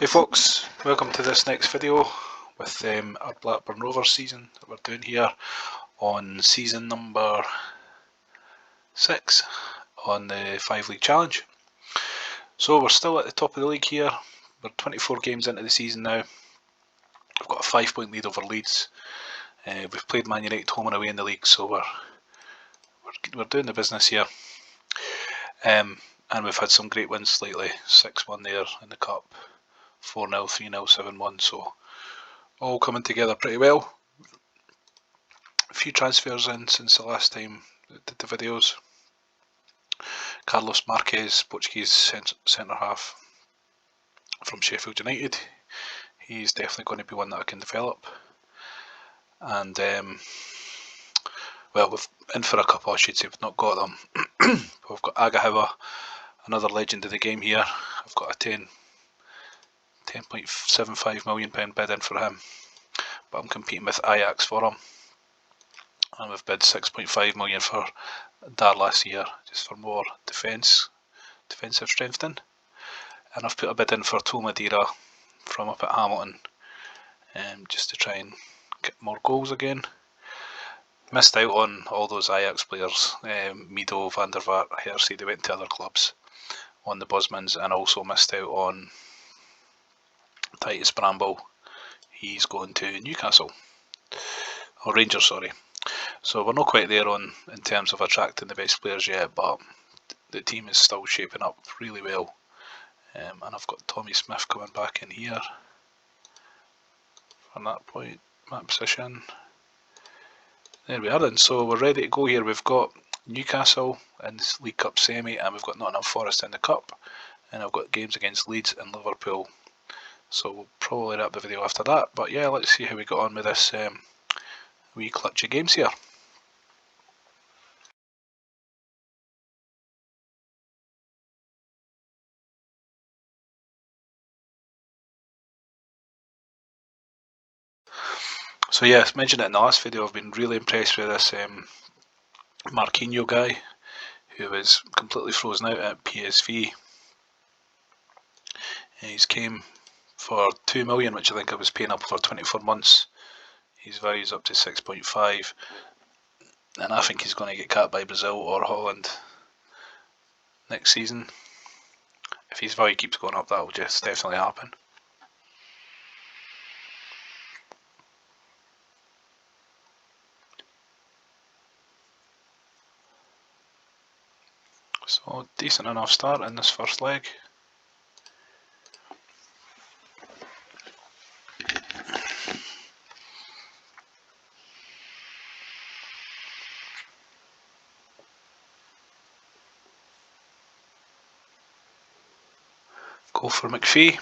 Hey folks, welcome to this next video with our Blackburn Rovers season that we're doing here on season number 6 on the 5 League Challenge. So we're still at the top of the league here. We're 24 games into the season now. We've got a 5-point lead over Leeds. We've played Man United home and away in the league, so we're doing the business here. And we've had some great wins lately. 6-1 there in the cup, 4-0, 3-0, 7-1, so all coming together pretty well. A few transfers in since the last time I did the videos. Carlos Marquez, Portuguese centre half from Sheffield United. He's definitely going to be one that I can develop. And well, we've in for a couple, I should say. We've not got them. We've got Agahiwa, another legend of the game here. I've got a £10.75 million bid in for him, but I'm competing with Ajax for him, and we've bid 6.5 million for Dar last year, just for more defensive strengthening. And I've put a bid in for Tomadira from up at Hamilton, just to try and get more goals again. Missed out on all those Ajax players, Mido, Van der Vaart, Hersey, they went to other clubs on the Busmans, and also missed out on Titus Bramble. He's going to Newcastle, or Rangers, sorry. So we're not quite there in terms of attracting the best players yet, but the team is still shaping up really well. And I've got Tommy Smith coming back in here from that position. There we are then, so we're ready to go here. We've got Newcastle in the League Cup semi, and we've got Nottingham Forest in the Cup, and I've got games against Leeds and Liverpool. So we'll probably wrap the video after that, but yeah, let's see how we got on with this wee clutch of games here. So yeah, as mentioned it in the last video, I've been really impressed with this Marquinhos guy, who was completely frozen out at PSV. He's came for 2 million, which I think I was paying up for 24 months. His value's up to 6.5, and I think he's going to get capped by Brazil or Holland next season. If his value keeps going up, that will just definitely happen. So decent enough start in this first leg. Goal for McPhee.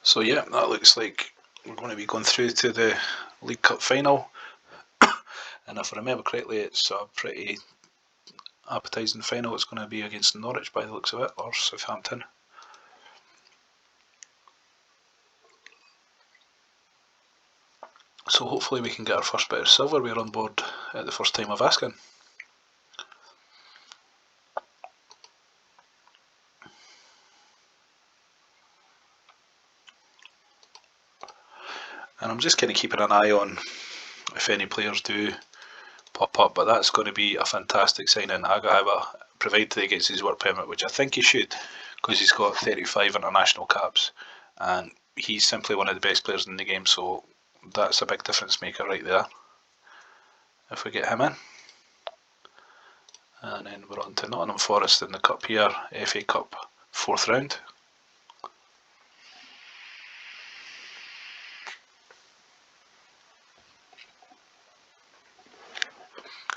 So yeah, that looks like we're going to be going through to the League Cup final. And if I remember correctly, it's a pretty appetising final. It's going to be against Norwich by the looks of it, or Southampton. So hopefully we can get our first bit of silverware on board at the first time of asking. And I'm just kind of keeping an eye on if any players do pop up, but that's going to be a fantastic signing. Agahiwa, provided he gets his work permit, which I think he should, because he's got 35 international caps, and he's simply one of the best players in the game, so that's a big difference maker right there, if we get him in. And then we're on to Nottingham Forest in the cup here, FA Cup 4th round.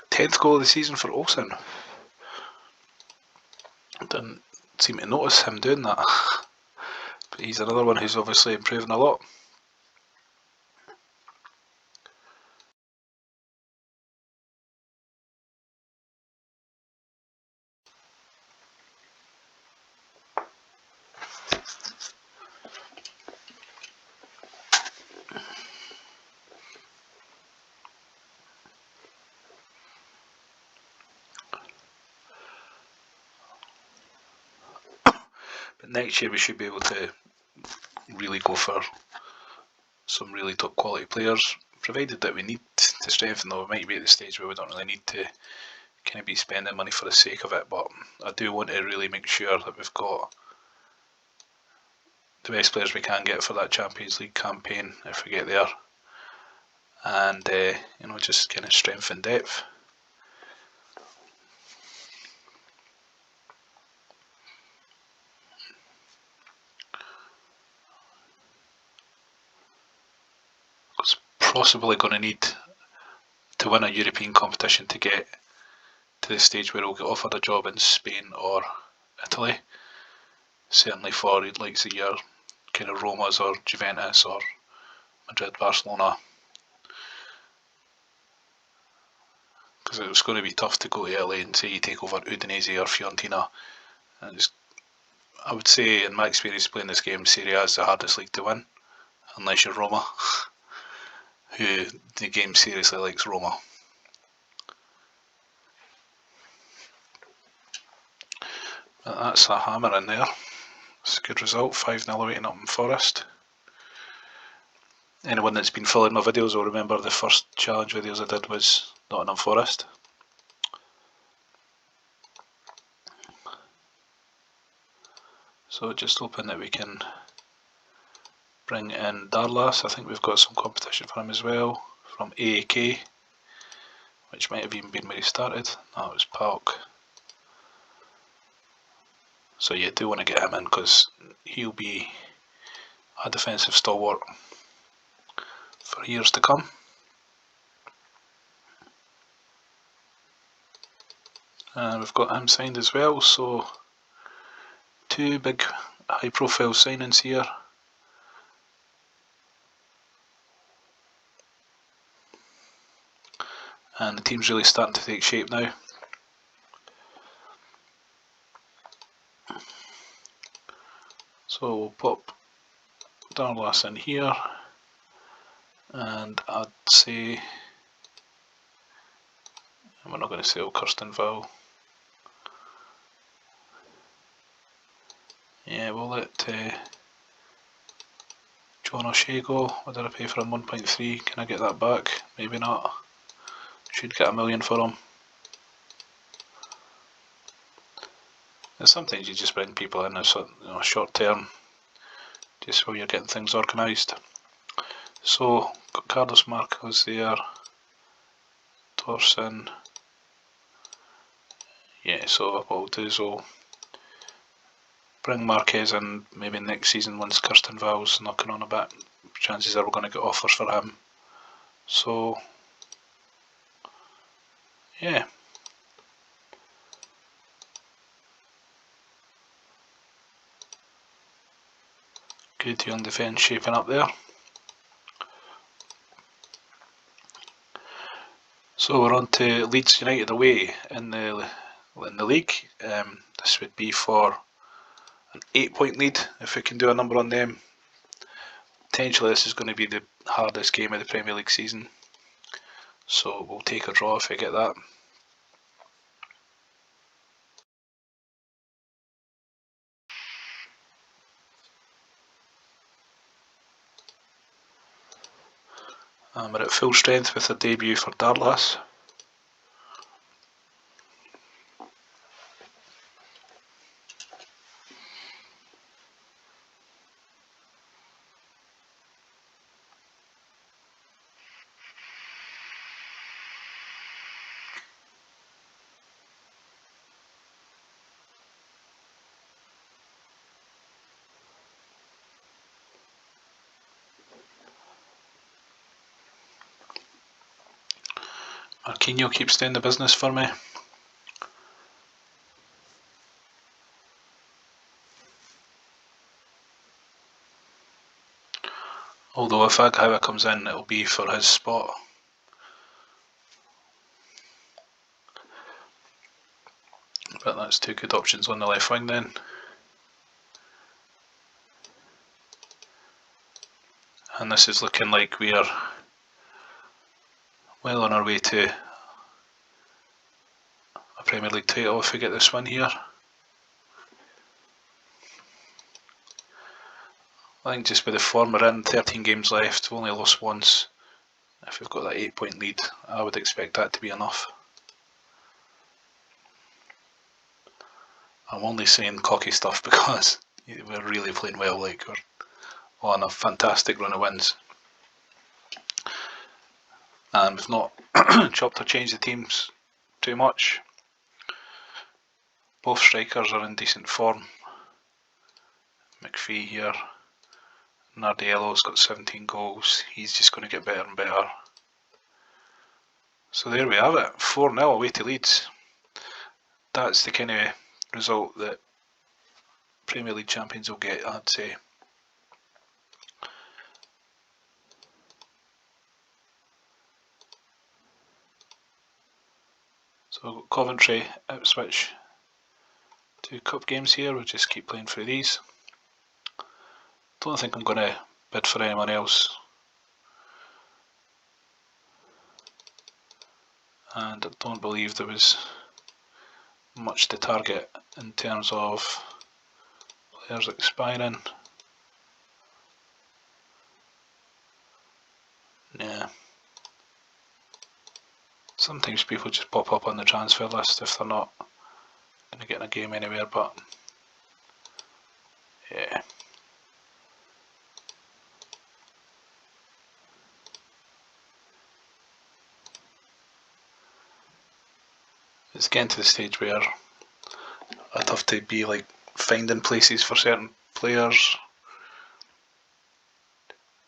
Tenth goal of the season for Olsen. Didn't seem to notice him doing that, but he's another one who's obviously improving a lot. next year we should be able to really go for some really top quality players, provided that we need to strengthen. Though we might be at the stage where we don't really need to kind of be spending money for the sake of it, but I do want to really make sure that we've got the best players we can get for that Champions League campaign if we get there, and you know, just kind of strengthen depth. It's possibly going to need to win a European competition to get to the stage where we'll get offered a job in Spain or Italy. Certainly for like your kind of Romas or Juventus or Madrid, Barcelona, because it was going to be tough to go to Italy and say you take over Udinese or Fiorentina. And I would say, in my experience playing this game, Serie A is the hardest league to win, unless you're Roma, who the game seriously likes Roma. But that's a hammer in there. It's a good result, 5-0 away to Nottingham Forest. Anyone that's been following my videos will remember the first challenge videos I did was Nottingham Forest. So just hoping that we can bring in Darlas. I think we've got some competition for him as well, from AAK, which might have even been where he started. No, it was PAOK. So you do want to get him in because he'll be a defensive stalwart for years to come. And we've got him signed as well, so 2 big high profile signings here. And the team's really starting to take shape now. So we'll pop Darlas in here, and I'd say, we're not going to sell Kirsten Val. Yeah, we'll let John O'Shea go. What did I pay for him? 1.3. Can I get that back? Maybe not. Should get $1 million for him. And sometimes you just bring people in as short term, just while you're getting things organised. So got Carlos Marcos there, Torsen. Yeah, so what we'll do is we'll bring Marquez in maybe next season once Kirsten Val's knocking on a bit. Chances are we're going to get offers for him. So yeah. Good young defence shaping up there. So we're on to Leeds United away in the league. This would be for an 8-point lead if we can do a number on them. Potentially this is going to be the hardest game of the Premier League season. So we'll take a draw if we get that. And we're at full strength with a debut for Darlas. Marquinhos keeps doing the business for me. Although if Aghawa comes in, it'll be for his spot. But that's 2 good options on the left wing then. And this is looking like we are well on our way to a Premier League title if we get this win here. I think just with the form we're in, 13 games left, we've only lost once. If we've got that 8-point lead, I would expect that to be enough. I'm only saying cocky stuff because we're really playing well, like we're on a fantastic run of wins. And we've not chopped or changed the teams too much. Both strikers are in decent form. McPhee here. Nardiello's got 17 goals. He's just going to get better and better. So there we have it. 4-0 away to Leeds. That's the kind of result that Premier League champions will get, I'd say. So we've got Coventry, Ipswich, 2 cup games here. We'll just keep playing through these. Don't think I'm going to bid for anyone else. And I don't believe there was much to target in terms of players expiring. Yeah. Sometimes people just pop up on the transfer list if they're not going to get in a game anywhere, but yeah. It's getting to the stage where I'd have to be like finding places for certain players,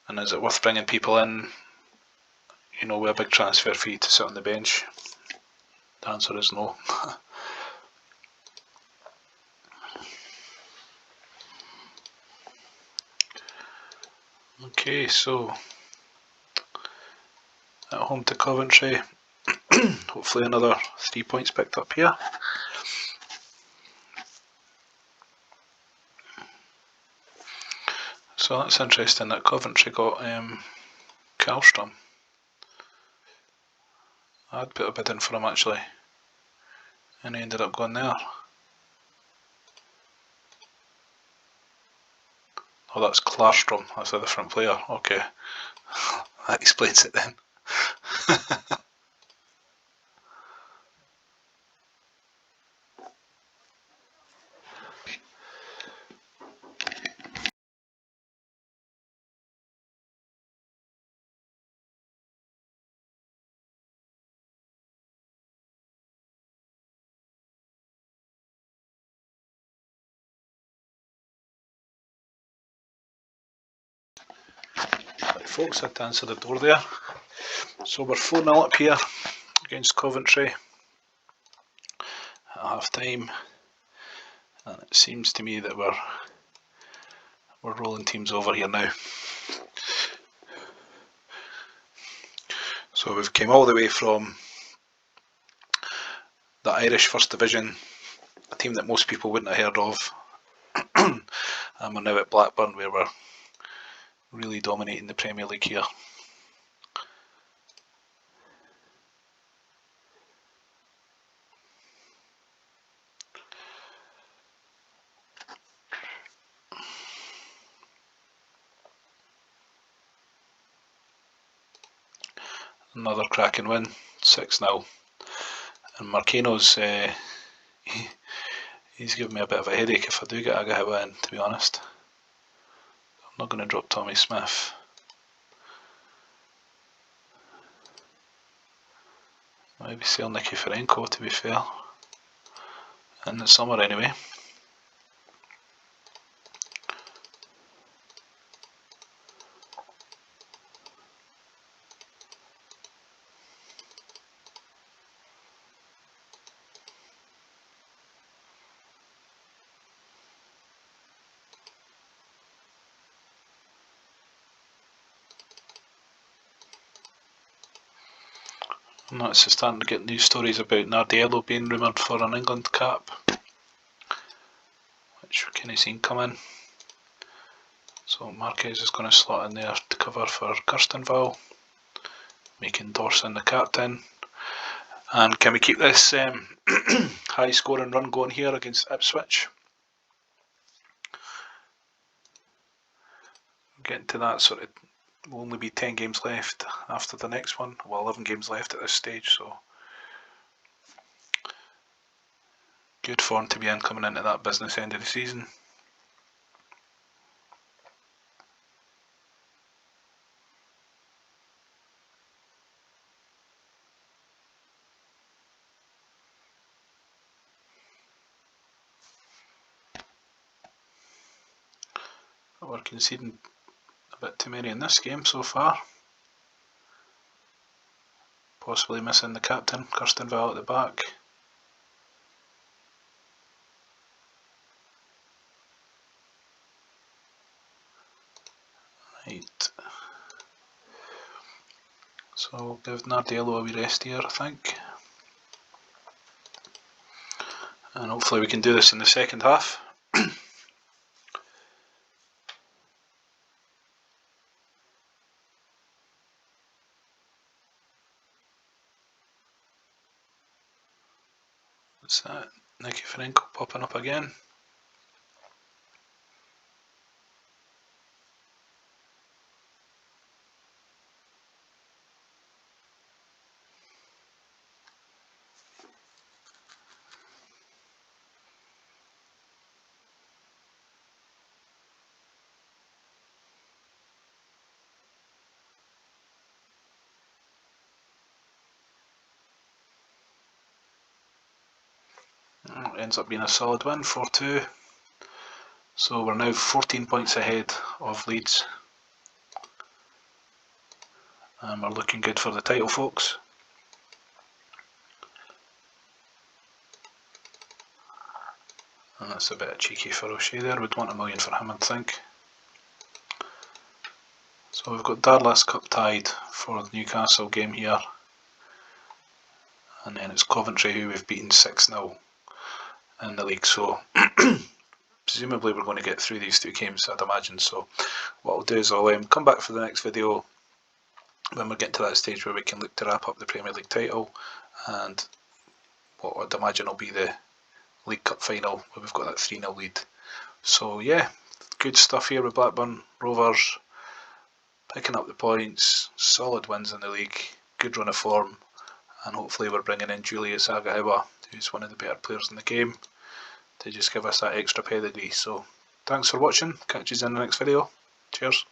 and is it worth bringing people in, you know, with a big transfer fee to sit on the bench? The answer is no. Okay, so at home to Coventry, hopefully another 3 points picked up here. So that's interesting that Coventry got Karlstrom. I'd put a bid in for him actually, and he ended up going there. Oh, that's Klarstrom, that's a different player, okay. That explains it then. Right, folks, I had to answer the door there. So we're 4-0 up here against Coventry at half time, and it seems to me that we're rolling teams over here now. So we've came all the way from the Irish First Division, a team that most people wouldn't have heard of, and we're now at Blackburn, where we're really dominating the Premier League here. Another cracking win, 6-0. And Marquinhos, he's giving me a bit of a headache if I do get a win, to be honest. I'm not going to drop Tommy Smith. Maybe sell Nikiforenko, to be fair. In the summer anyway. I'm not starting to get news stories about Nardiello being rumoured for an England cap, which we've kind of seen coming. So Marquez is going to slot in there to cover for Kirstenval, making Dawson the captain. And can we keep this high scoring run going here against Ipswich? getting to that sort of, will only be 10 games left after the next one, well 11 games left at this stage, so good form to be in coming into that business end of the season. But we're conceding a bit too many in this game so far. Possibly missing the captain, Kirstenville at the back. Right. So we'll give Nardello a wee rest here, I think. And hopefully we can do this in the second half. What's that? Nikiforenko popping up again. Ends up being a solid win, 4-2. So we're now 14 points ahead of Leeds. And we're looking good for the title, folks. And that's a bit cheeky for O'Shea there, would want $1 million for him, I think. So we've got Darlas Cup tied for the Newcastle game here. And then it's Coventry who we've beaten 6-0 in the league. So presumably we're going to get through these two games, I'd imagine. So what I'll do is I'll come back for the next video when we're getting to that stage where we can look to wrap up the Premier League title and what I'd imagine will be the League Cup final where we've got that 3-0 lead. So yeah, good stuff here with Blackburn Rovers, picking up the points, solid wins in the league, good run of form, and hopefully we're bringing in Julius Agahiwa, who's one of the better players in the game, to just give us that extra pedigree. So thanks for watching, catch you in the next video, cheers.